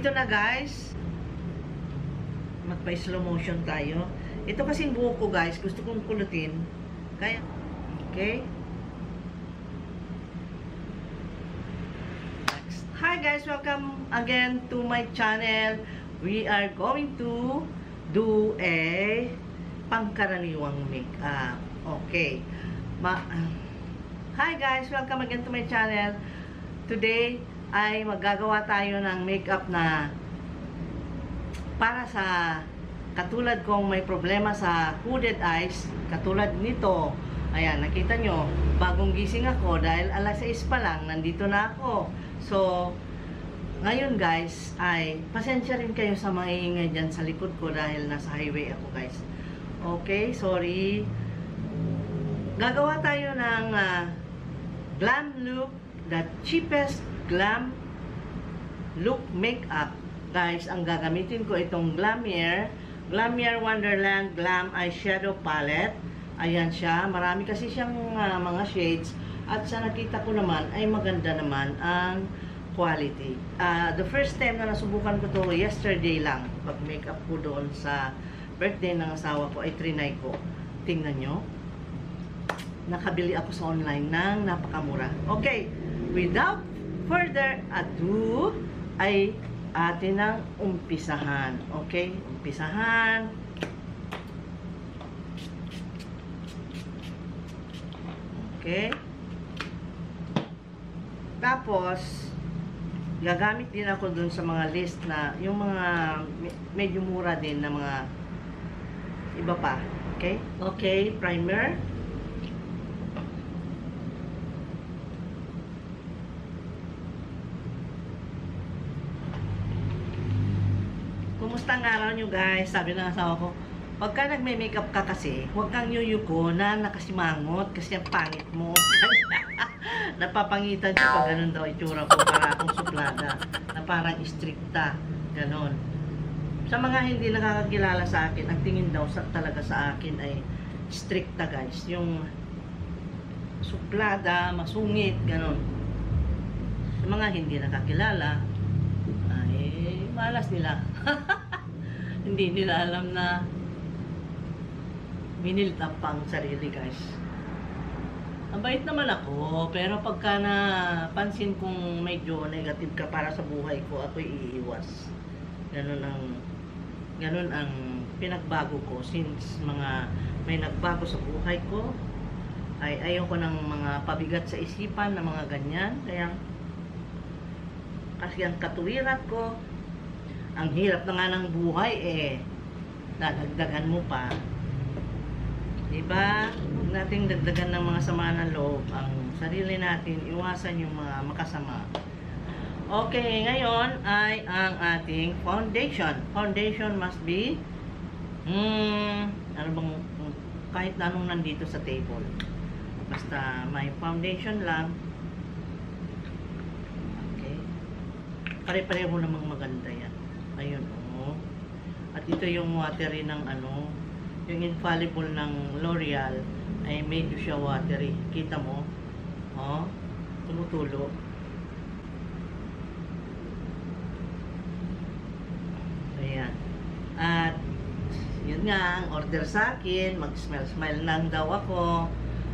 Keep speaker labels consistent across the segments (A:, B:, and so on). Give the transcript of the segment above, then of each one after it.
A: Nandito na guys. Magpa-slow motion tayo. Ito kasing buhok ko guys, gusto kong kulutin. Kaya, okay. Hi guys, welcome again to my channel. We are going to do a pangkaraniwang makeup. Okay. Hi guys, welcome again to my channel. Today ay maggagawa tayo ng makeup na para sa katulad kong may problema sa hooded eyes, katulad nito. Ayan, nakita nyo, bagong gising ako dahil alas 6 pa lang, nandito na ako. So, ngayon guys, ay pasensya rin kayo sa maingay dyan sa likod ko dahil nasa highway ako guys. Okay, sorry. Gagawa tayo ng glam look, the cheapest glam look makeup. Guys, ang gagamitin ko itong Glamire Wonderland Glam Eyeshadow Palette. Ayan siya. Marami kasi siyang mga shades. At sa nakita ko naman, ay maganda naman ang quality. The first time na nasubukan ko to yesterday lang. Pag-makeup ko doon sa birthday ng asawa ko, ay trinay ko. Tingnan nyo. Nakabili ako sa online ng napakamura. Okay. Without further ado, ay atin ang umpisahan. Okay? Umpisahan. Okay? Tapos, gagamit din ako dun sa mga list na, yung mga medyo mura din na mga iba pa. Okay? Okay, primer. Kumusta ang araw nyo guys? Sabi ng asawa ko, pagka nagme-makeup ka kasi, huwag kang yuyuko na nakasimangot kasi ang pangit mo. Napapangitan siya pag ganun daw itsura ko, para akong suplada, na parang stricta, ganun. Sa mga hindi nakakakilala sa akin, ang tingin daw talaga sa akin ay stricta guys. Yung suplada, masungit, ganun. Sa mga hindi nakakilala, ay malas nila. Hindi nila alam na biniltap pang sarili guys. Mabait naman ako, pero pagka napansin kong medyo negative ka para sa buhay ko, ako'y iiwas. Ganun ang pinagbago ko since may nagbago sa buhay ko. Ay ayaw ko ng mga pabigat sa isipan na mga ganyan. Kaya kasi ang katuwiran ko, ang hirap na nga ng buhay dadagdagan mo pa. Diba? Huwag nating dagdagan ng mga sama ng loob ang sarili natin, iwasan yung mga makasama. Okay, ngayon ay ang ating foundation. Foundation must be ano bang, kahit na anong nandito sa table. Basta may foundation lang. Okay. Pare-pareho namang maganda yan. Ayun, oh. At ito yung watery ng yung infallible ng L'Oreal ay medyo siya watery. Kita mo? Oh, tumutulo. Ayan. At yun nga, ang order sa akin, mag-smile lang daw ako.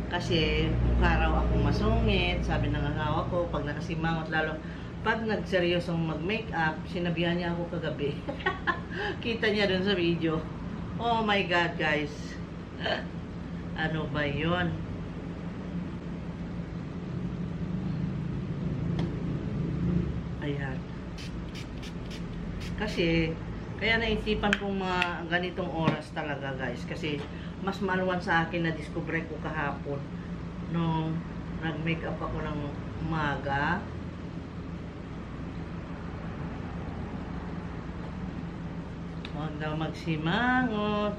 A: Kasi mukha raw akong masungit. Sabi ng asawa ko, pag nakasimangot, lalo pag nagseryosong mag-makeup, sinabihan niya ako kagabi. Kita niya dun sa video. Oh my God, guys. Ano ba yun? Ayan. Kasi, kaya naisipan kong mga ganitong oras talaga, guys. Kasi, mas maluwan sa akin na discover ko kahapon nung nag-makeup ako ng umaga. Huwag daw magsimangot.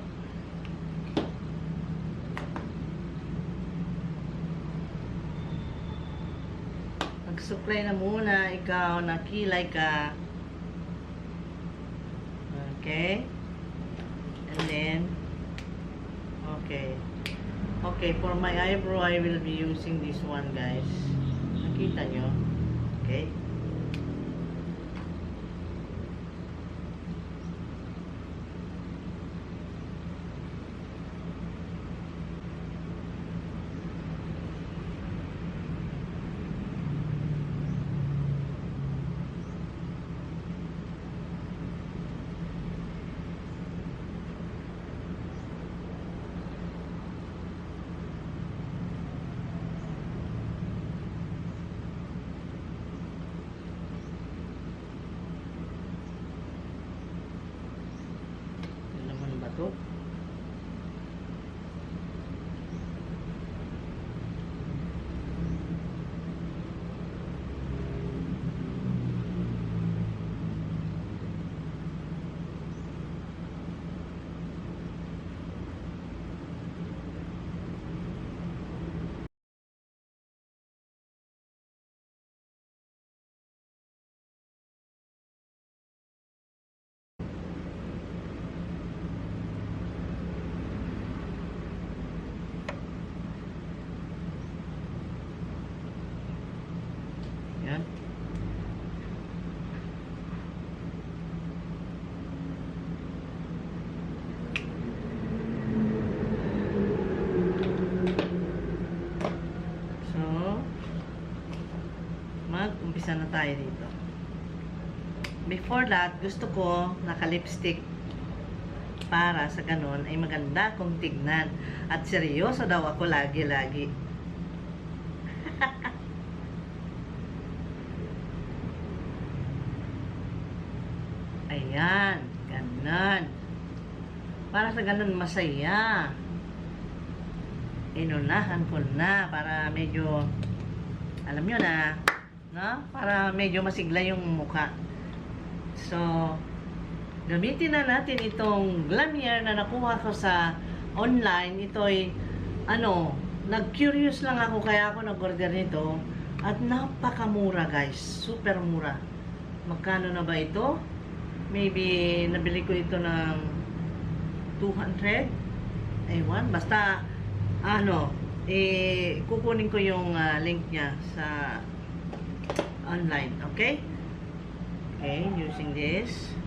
A: Mag-supply na muna, ikaw, nakilay ka. Okay? And then, okay. Okay, for my eyebrow, I will be using this one, guys. Nakita nyo? Okay? to. Yan. So, mag-umpisa na tayo dito. Before that, gusto ko naka-lipstick para sa ganun ay maganda kong tignan. At seryoso daw ako lagi-lagi. Ayan, ganun. Para sa ganun masaya. Inunahan ko na para medyo, alam nyo na, no? Para medyo masigla yung mukha. So, gamitin na natin itong Glamier na nakuha ko sa online. Ito ay, nag-curious lang ako kaya ako nag-order nito. At napakamura guys. Super mura. Magkano na ba ito? Maybe, nabili ko ito ng 200. Ewan, basta, kukunin ko yung link niya sa online. Okay? Okay, using this.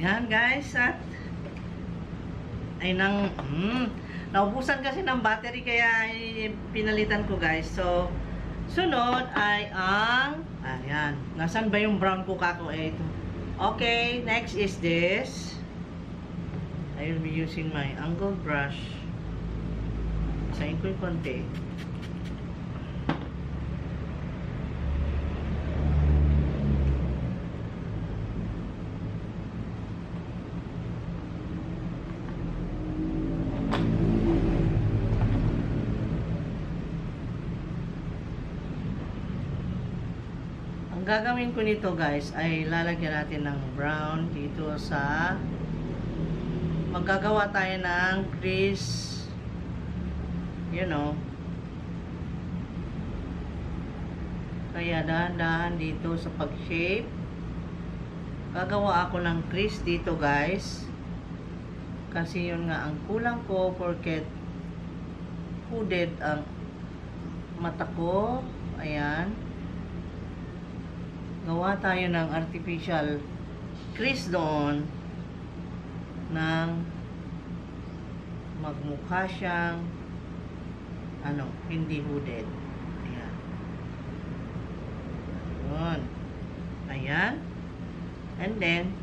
A: Ayan guys, at ay naubusan kasi ng battery kaya pinalitan ko guys. So, sunod ay ang, ayan, nasan ba yung brown coca ko? Ito. Okay, next is this. I will be using my angled brush. Sayin ko yung konti. Ang gagawin ko nito guys ay lalagyan natin ng brown dito sa maggagawa tayo ng crease, kaya dahan-dahan dito sa pag-shape. Gagawa ako ng crease dito guys kasi yun nga ang kulang ko porket hooded ang mata ko. Ayan, gawa tayo ng artificial crease doon ng magmukha siyang hindi hooded. Ayan. Yun. Ayan. And then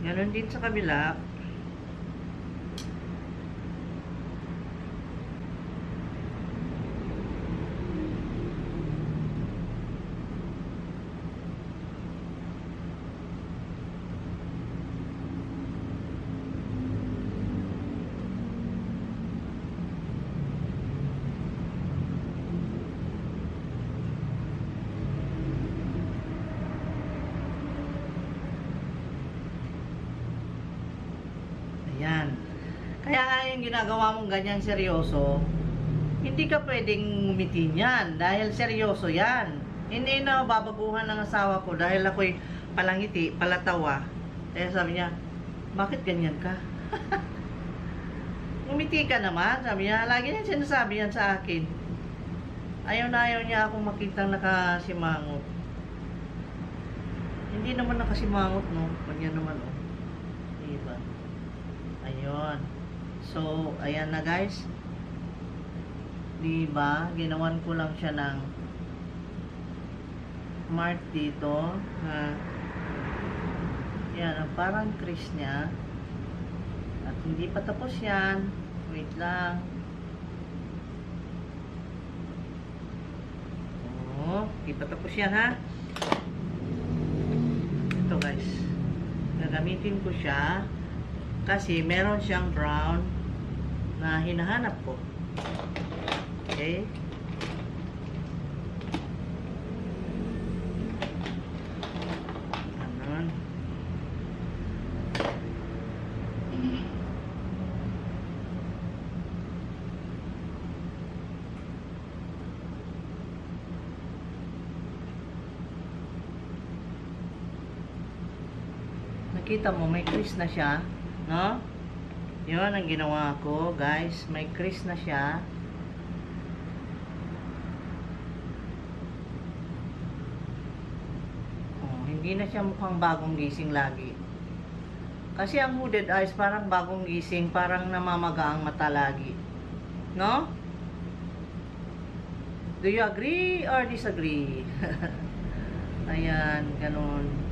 A: ganon din sa kabila. Ayan. Kaya nga yung ginagawa mong ganyang seryoso, hindi ka pwedeng ngumiti niyan dahil seryoso yan. Hindi na babaguhan ng asawa ko dahil ako'y palangiti, palatawa. Kaya sabi niya, bakit ganyan ka? Ngumiti ka naman, sabi niya. Lagi niya sinasabi yan sa akin. Ayaw na ayaw niya akong makitang nakasimangot. Hindi naman nakasimangot, no? Ganyan naman, oh. Diba? Ayun. So, ayan na guys. Diba? Ginawan ko lang siya ng mark dito. Yan, parang crease niya. At hindi pa tapos yan. Wait lang. Oh, hindi pa tapos yan ha. Ito guys. Gagamitin ko siya kasi meron siyang brown na hinahanap ko. Okay. Ganon. Nakita mo, may crease na siya, no? Yun ang ginawa ko, guys. May crease na siya. Oh, hindi na siya mukhang bagong gising lagi. Kasi ang hooded eyes parang bagong gising, parang namamaga ang mata lagi. No? Do you agree or disagree? Ayan, ganun.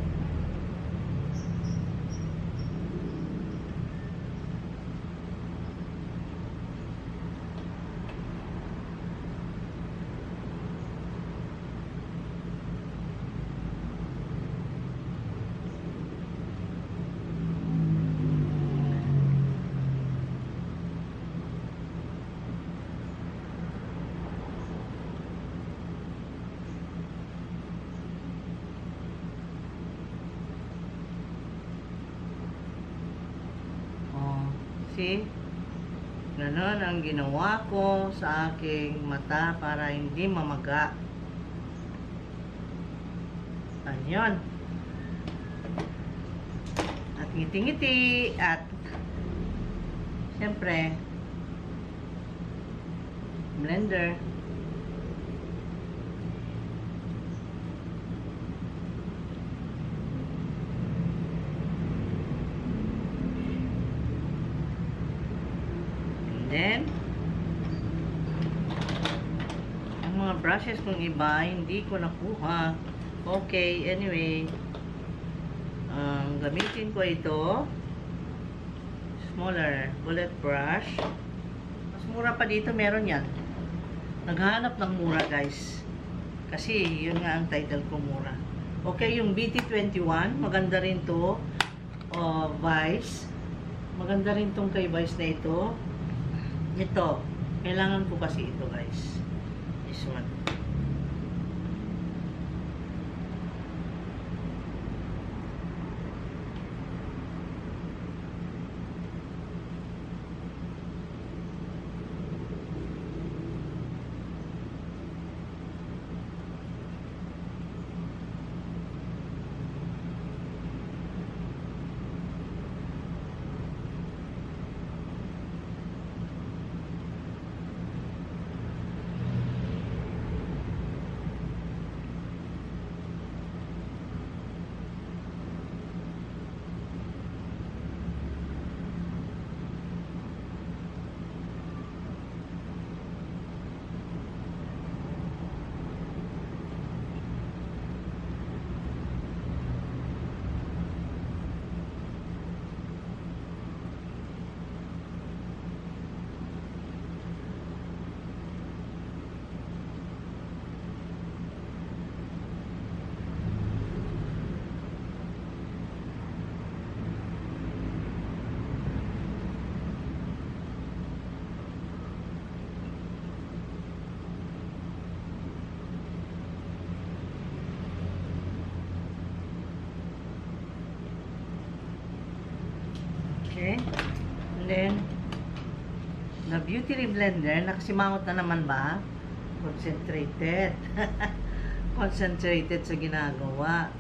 A: See? Ganon ang ginawa ko sa aking mata para hindi mamaga. Ayun. At ngiti-ngiti at siyempre blender. Then, ang mga brushes kong iba, hindi ko nakuha. Okay, anyway. Gamitin ko ito. Smaller bullet brush. Mas mura pa dito, meron yan. Naghahanap ng mura, guys. Kasi, yun nga ang title ko, mura. Okay, yung BT21, maganda rin to. Vice. Maganda rin tong kay Vice na ito. Ito, kailangan ko kasi ito guys. This one. then, the Beauty Blender, nakasimangot na naman ba? Concentrated. Concentrated sa ginagawa.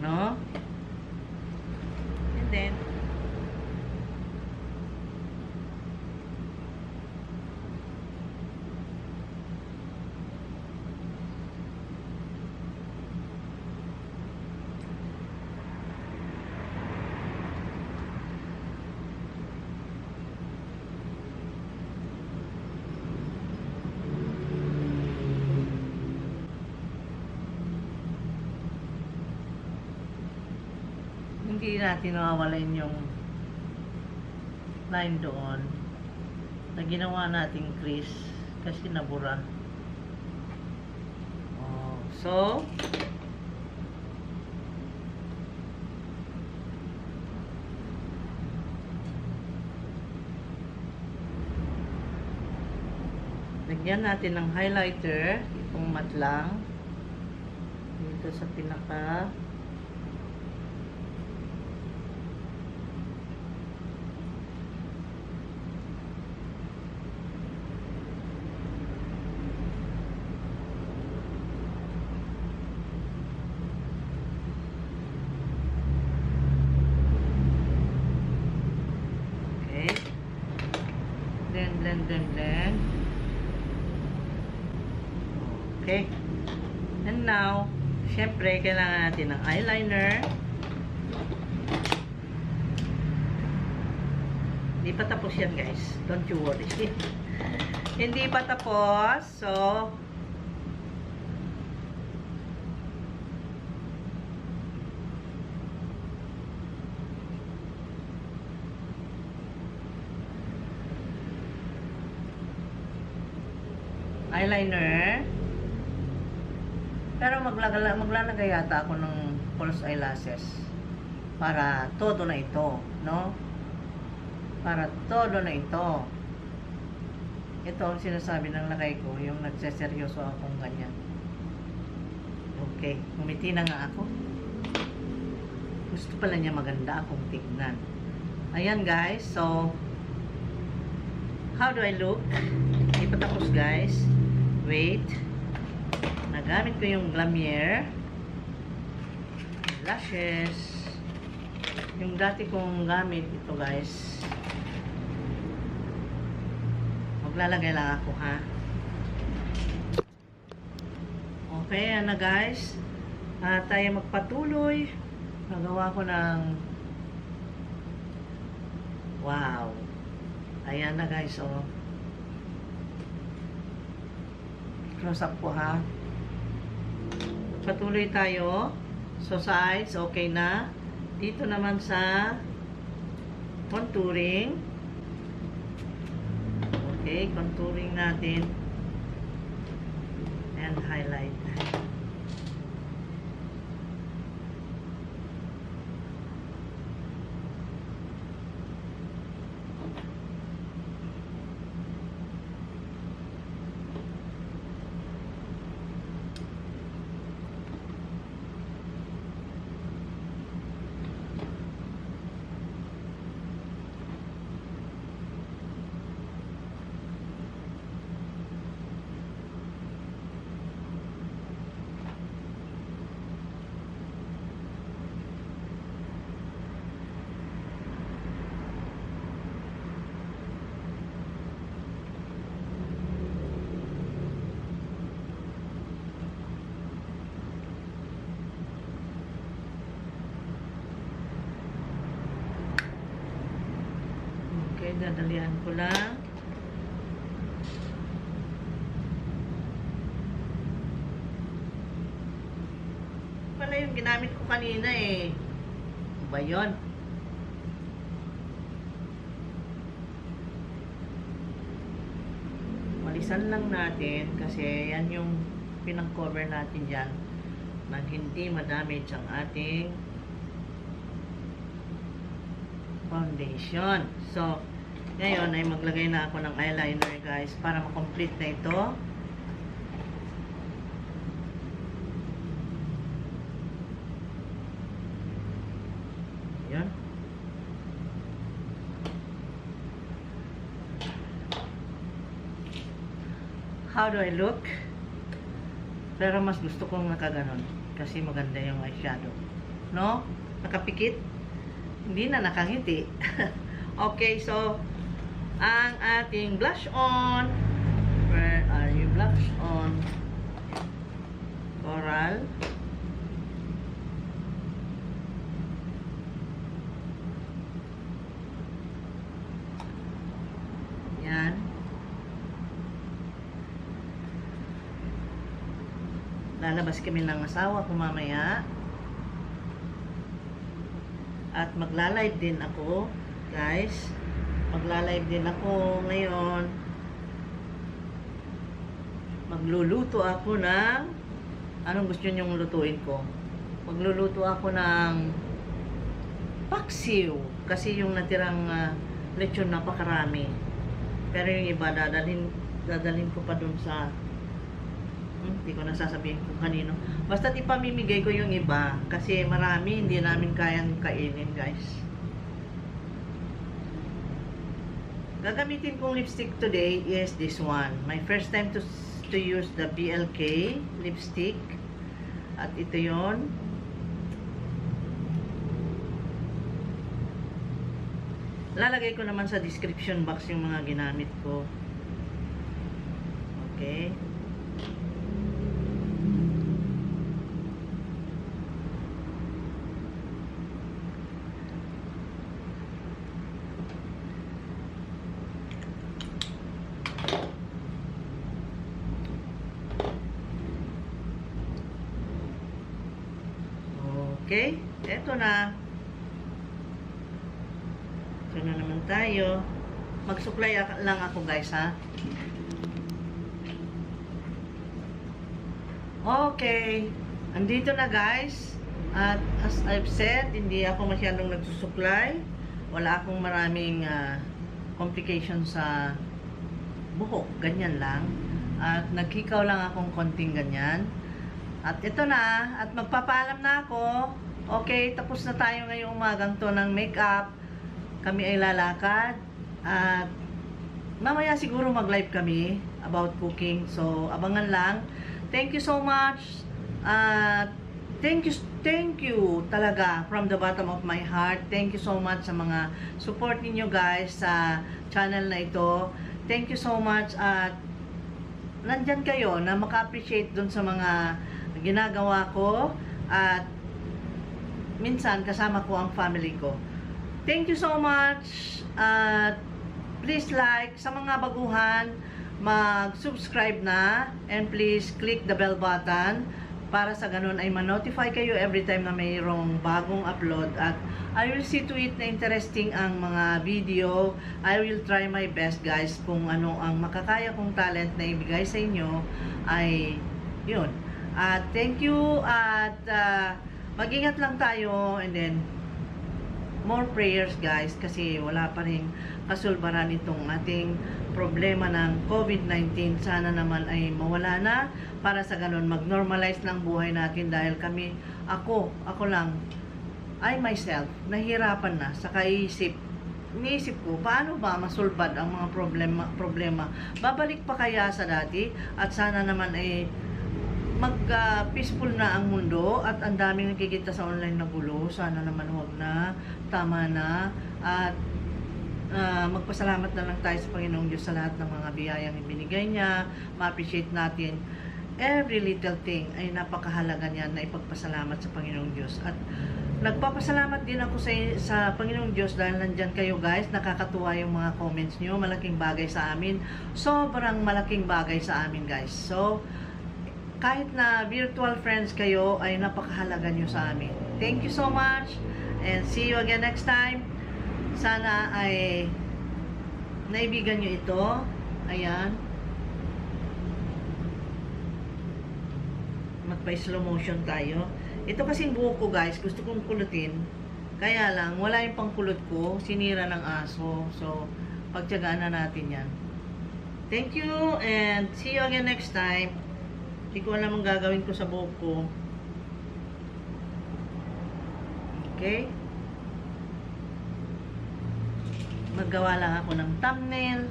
A: No? And then, hindi natin nawawalain yung line doon na ginawa nating crease kasi nabura. Oh, so lagyan natin ng highlighter, itong matte lang dito sa pinaka. Blend. Okay. And now, syempre, kailangan natin ng eyeliner. Hindi pa tapos yan, guys. Don't you worry. Hindi pa tapos. So, eyeliner. Pero maglalagay yata ako ng false eyelashes para todo na ito, no? Para todo na ito. Ito ang sinasabi ng lagay ko, yung nagseseryoso akong ganyan. Okay, ngumiti na nga ako. Gusto pala niya maganda akong tignan. Ayan guys, so how do I look? Hindi pa tapos guys. Wait. Nagamit ko yung Glammier lashes. Yung dati kong gamit ito guys. Maglalagay lang ako ha. Okay, yan na guys. Tayo magpatuloy. Nagawa ko ng wow. Ayan na guys, oh. Close up po ha. Patuloy tayo. So sides, okay na. Dito naman sa contouring. Okay, contouring natin. And highlight. Okay, dadalihan ko lang. Pala yung ginamit ko kanina eh. Ano ba yun? Malisan lang natin kasi yan yung pinang-cover natin dyan nang hindi madamage ang ating foundation. So, ngayon ay maglagay na ako ng eyeliner guys para makomplete na ito. Ayan. how do I look? Pero mas gusto kong nakaganon kasi maganda yung eyeshadow. No? Nakapikit? Hindi na nakangiti. Okay, so ang ating blush on. Where are you? Blush on. Coral. Yan. Lalabas kami ng asawa ko mamaya. At magla-live din ako, guys. Magla-live din ako ngayon. Magluluto ako ng anong gusto niyong lutuin ko? Magluluto ako ng paksiw kasi yung natirang lechon napakarami. Pero yung iba dadalhin ko pa dun sa hindi ko nasasabihin kung kanino. Basta ipamimigay ko yung iba kasi marami hindi namin kayang kainin, guys. Gagamitin kong lipstick today is this one. My first time to use the BLK lipstick. At ito yon. Lalagay ko naman sa description box yung mga ginamit ko. Okay. Okay, eto na. Ito na naman tayo. Mag-supply lang ako, guys, ha? Okay. Andito na, guys. At as I've said, hindi ako masyadong nagsusupply. Wala akong maraming complications sa buhok. Ganyan lang. At nagkikaw lang akong konting ganyan. At ito na, at magpapaalam na ako. Okay, tapos na tayo ngayong umagang to ng makeup. Kami ay lalakad. At mamaya siguro mag-live kami about cooking. So, abangan lang. Thank you so much. Thank you talaga from the bottom of my heart. Thank you so much sa mga support ninyo, guys, sa channel na ito. Thank you so much. At nandyan kayo na maka-appreciate dun sa mga ginagawa ko at minsan kasama ko ang family ko. Thank you so much. Please like sa mga baguhan, mag-subscribe na and please click the bell button para sa ganun ay ma-notify kayo every time na mayroong bagong upload. At I will see to it na interesting ang mga video. I will try my best, guys, kung ano ang makakaya kong talent na ibigay sa inyo ay yun. Thank you at mag-ingat lang tayo and then more prayers, guys, kasi wala pa rin kasulbaran itong ating problema ng COVID-19. Sana naman ay mawala na para sa ganun mag-normalize lang buhay natin dahil ako lang, I myself, nahihirapan na sa kaisip. Iniisip ko, paano ba masulbad ang mga problema? Babalik pa kaya sa dati at sana naman ay mag-peaceful na ang mundo at ang daming nakikita sa online na gulo. Sana naman huwag na, tama na, at magpasalamat na lang tayo sa Panginoong Diyos sa lahat ng mga biyayang ibinigay niya. Ma-appreciate natin every little thing ay napakahalaga niyan na ipagpasalamat sa Panginoong Diyos. At nagpapasalamat din ako sa Panginoong Diyos dahil nandyan kayo, guys. Nakakatuwa yung mga comments niyo. Malaking bagay sa amin. Sobrang malaking bagay sa amin, guys. So, kahit na virtual friends kayo, ay napakahalaga nyo sa amin. Thank you so much and see you again next time. Sana ay naibigan nyo ito. Ayan. Magpa-slow motion tayo. Ito kasing buhok ko, guys, gusto kong kulutin. Kaya lang, wala yung pangkulot ko. Sinira ng aso. So, pagtiyagaan na natin yan. Thank you and see you again next time. Hindi ko alam ang gagawin ko sa buhok ko. Okay? Maggawa lang ako ng thumbnail.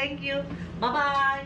A: Thank you. Bye-bye.